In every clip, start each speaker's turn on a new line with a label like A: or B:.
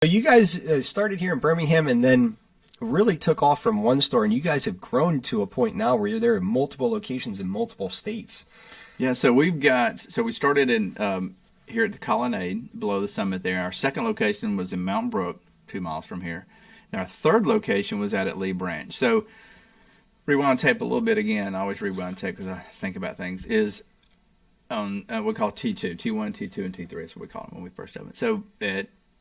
A: So you guys started here in Birmingham and then really took off from one store, and you guys have grown to a point now where you're there in multiple locations in multiple states.
B: Yeah, so we started in here at the Colonnade below the summit there. Our second location was in Mountain Brook, 2 miles from here. And our third location was out at Lee Branch. So rewind tape a little bit again. I always rewind tape because I think about things. Is on we call T2, T1, T2, and T3. That's what we call them when we first opened. So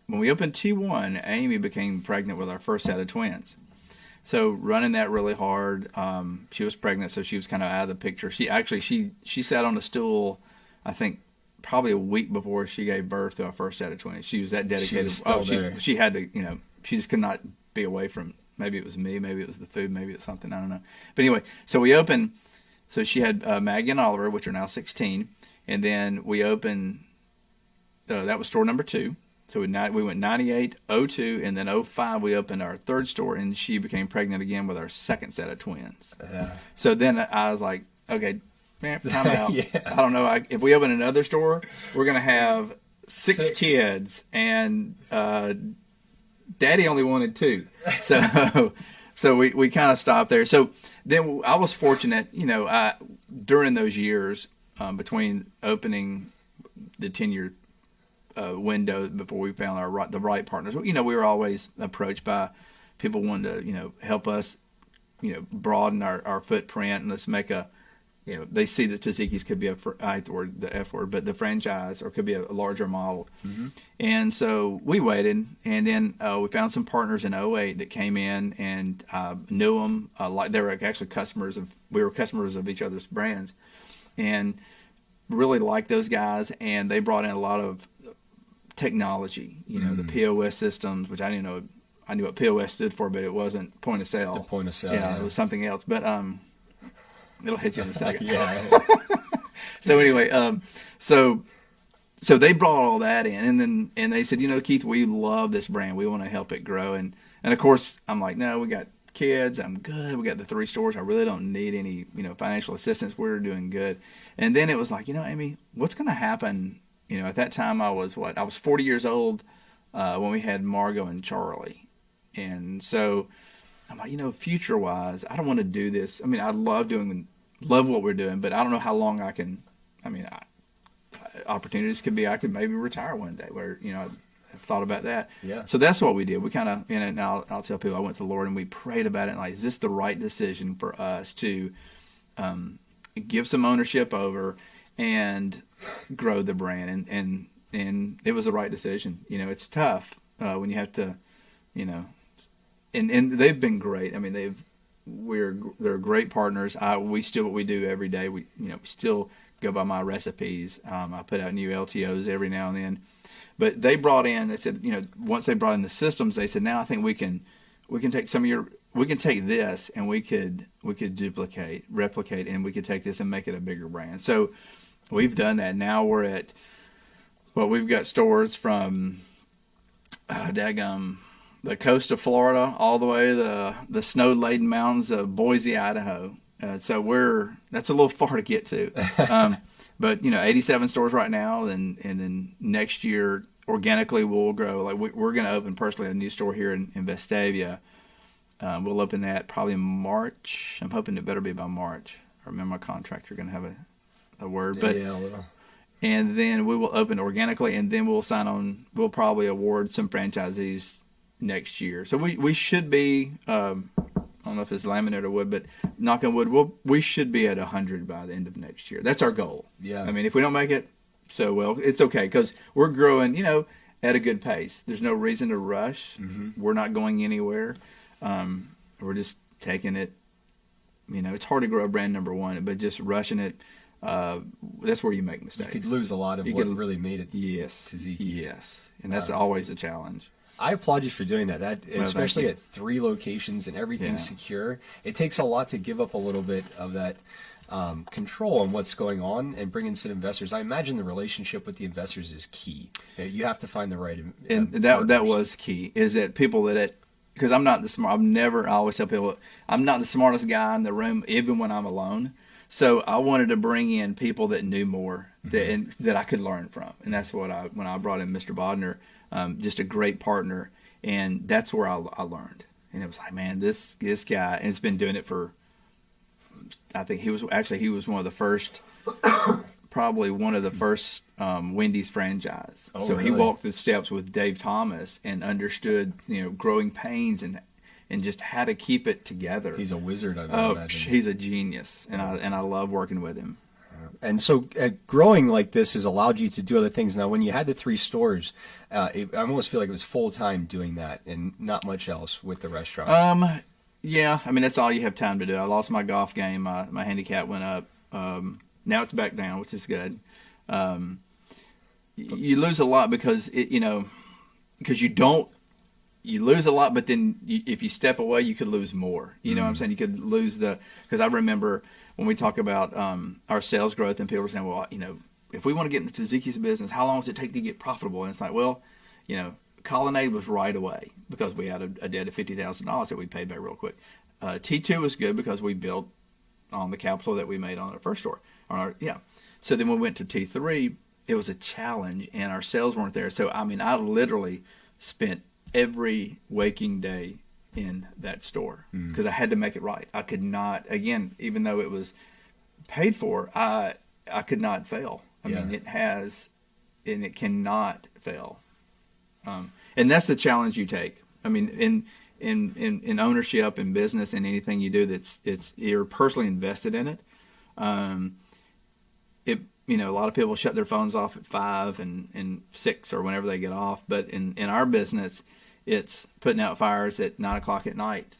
B: when we opened T1, Amy became pregnant with our first set of twins. So running that really hard, she was pregnant, so she was kind of out of the picture. She sat on a stool, I think, probably a week before she gave birth to our first set of twins. She was that dedicated. She had to, she just could not be away from. Maybe it was me, maybe it was the food, maybe it was something, I don't know. But anyway, so we opened. So she had Maggie and Oliver, which are now 16, and then we opened. That was store number 2. So we went 98, 02, and then 05 we opened our third store, and she became pregnant again with our second set of twins. So then I was like, okay, man, time out. Yeah. I don't know. If we open another store, we're going to have six kids, and Daddy only wanted 2. So we kind of stopped there. So then I was fortunate, during those years between opening the 10-year window before we found the right partners. We were always approached by people wanting to, help us, broaden our footprint, and let's make they see that Tzatziki's could be the F word, but the franchise, or could be a larger model. Mm-hmm. And so we waited, and then we found some partners in '08 that came in and knew them. Like they were actually we were customers of each other's brands, and really liked those guys. And they brought in a lot of technology, the POS systems, which I didn't know. I knew what POS stood for, but it wasn't point of sale.
A: The point of sale.
B: Yeah, it was something else. But it'll hit you in a second.
A: Yeah.
B: So anyway, so they brought all that in, and they said, Keith, we love this brand. We want to help it grow. And of course, I'm like, no, we got kids. I'm good. We got the 3 stores. I really don't need any, financial assistance. We're doing good. And then it was like, Amy, what's going to happen? At that time I was 40 years old when we had Margot and Charlie. And so I'm like, future-wise, I don't want to do this. I mean, I love what we're doing, but I don't know how long I can. Opportunities could be I could maybe retire one day. Where I've thought about that. Yeah. So that's what we did. We kind of, and I'll tell people I went to the Lord and we prayed about it. And is this the right decision for us to give some ownership over and grow the brand? And it was the right decision. It's tough when you have to, And they've been great. I mean, they're great partners. We still what we do every day. We still go by my recipes. I put out new LTOs every now and then. But they brought in. They said, once they brought in the systems, they said, now I think we can take we can take this and we could replicate, and we could take this and make it a bigger brand. So we've done that. Now we're at we've got stores from the coast of Florida all the way to the snow-laden mountains of Boise, Idaho. So that's a little far to get to. But 87 stores right now, and then next year organically we'll grow. Like we're going to open personally a new store here in Vestavia. We'll open that probably in March. I'm hoping it better be by March. I remember my contractor going to have a word, but and then we will open organically, and then we'll sign on. We'll probably award some franchisees next year. So we should be. I don't know if it's laminate or wood, but knock on wood, we should be at 100 by the end of next year. That's our goal. Yeah. I mean, if we don't make it, it's okay because we're growing, at a good pace. There's no reason to rush. Mm-hmm. We're not going anywhere. We're just taking it. It's hard to grow a brand number one, but just rushing it, that's where you make mistakes.
A: You could lose a lot of what really made it.
B: Yes.
A: Tzatziki's.
B: Yes. And that's always a challenge.
A: I applaud you for doing that. Especially at 3 locations and everything's secure. It takes a lot to give up a little bit of that control on what's going on and bring in some investors. I imagine the relationship with the investors is key. You have to find the right.
B: And that was key. Is that people because I'm not the smart. I always tell people I'm not the smartest guy in the room, even when I'm alone. So I wanted to bring in people that knew more that I could learn from, and that's what when I brought in Mr. Bodner. just a great partner. And that's where I learned. And it was like, man, this guy, and he's been doing it for, I think he was one of the first, probably one of the first Wendy's franchise.
A: Oh,
B: so
A: really?
B: he walked the steps with Dave Thomas and understood, growing pains and just how to keep it together.
A: He's a wizard, I imagine.
B: He's a genius, and I love working with him.
A: And so growing like this has allowed you to do other things. Now, when you had the 3 stores, I almost feel like it was full-time doing that and not much else with the restaurants.
B: Yeah, I mean, that's all you have time to do. I lost my golf game. My handicap went up. Now it's back down, which is good. You lose a lot because because you lose a lot, but then if you step away, you could lose more. You know what I'm saying? You could lose because I remember when we talk about our sales growth and people were saying, well, if we want to get into Zeke's business, how long does it take to get profitable? And it's like, well, Colonnade was right away because we had a debt of $50,000 that we paid back real quick. T2 was good because we built on the capital that we made on our first store. So then when we went to T3, it was a challenge and our sales weren't there. So, I mean, I literally spent every waking day in that store because I had to make it right. I could not, again, even though it was paid for, I could not fail. I mean, it has, and it cannot fail. And that's the challenge you take. I mean, in ownership and business and anything you do you're personally invested in it. A lot of people shut their phones off at 5 and 6 or whenever they get off. But in our business, it's putting out fires at 9 o'clock at night,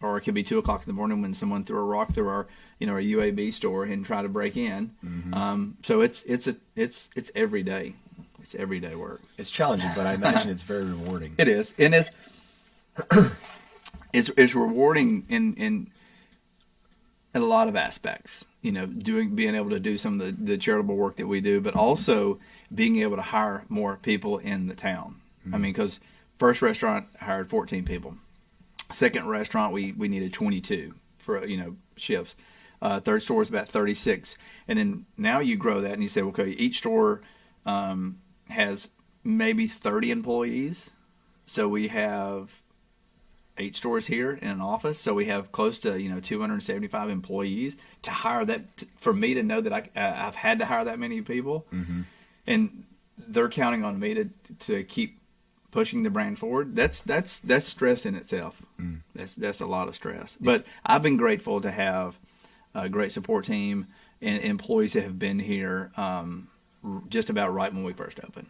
B: or it could be 2 o'clock in the morning when someone threw a rock through our, a UAB store and tried to break in. So it's every day. It's everyday work.
A: It's challenging, but I imagine it's very rewarding.
B: It is, and it's rewarding in a lot of aspects. Being able to do some of the charitable work that we do, but also being able to hire more people in the town. I mean, because first restaurant hired 14 people. Second restaurant, we needed 22 for shifts. Third store is about 36, and then now you grow that and you say, okay, each store has maybe 30 employees. So we have 8 stores here in an office. So we have close to 275 employees. To hire that, for me to know that I've had to hire that many people, and they're counting on me to keep pushing the brand forward. That's stress in itself. That's a lot of stress. But I've been grateful to have a great support team and employees that have been here just about right when we first opened.